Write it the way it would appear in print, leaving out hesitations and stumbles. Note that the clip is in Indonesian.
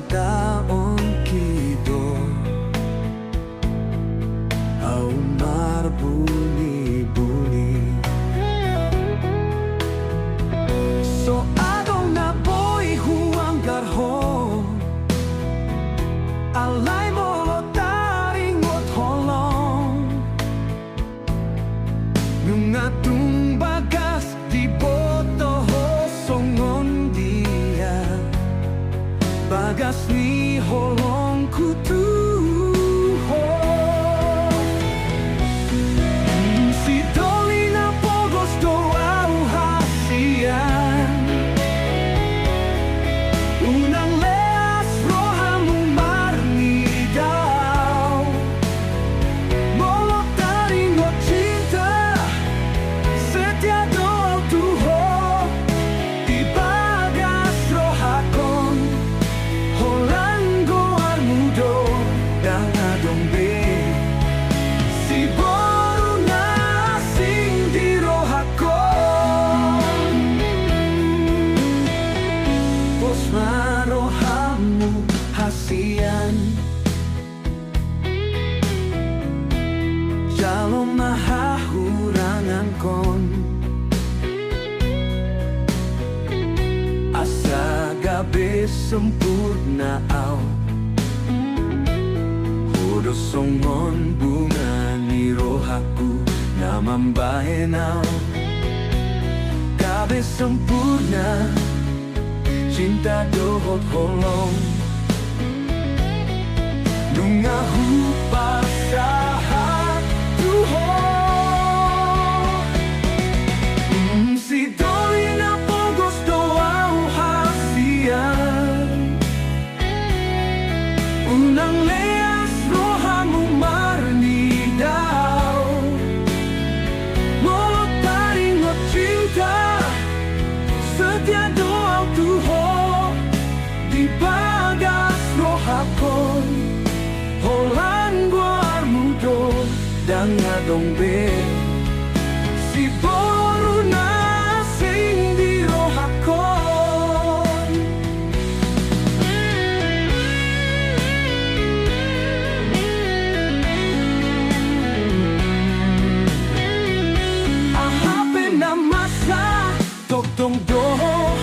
daon kido au marbuni-buni. So adong na boy huang garho alay mo taring ot holong nunga tumbagas di boto songon dia bagas ni holong kutu si doli na pogos do au hasian unang leas rohamu marni daw molok taring o cinta setia doa tuho di bagas rohakon holango armudo dan adombe si boru nasing di rohakon pos marohamu hasian jalom mahahurangan kon asa gabe sempurna au hudos songon bunga ni rohaku na mambahenau gabe sempurna cinta dohot holong nunga hupasahat tuho si doli na pogos doa hasian unang leas rohamu marni daw molot taring o cinta setia doa tuho di bagas rohakon holango armudo dan adombe si boru nasing di rohakon ahape na masa tokdong doho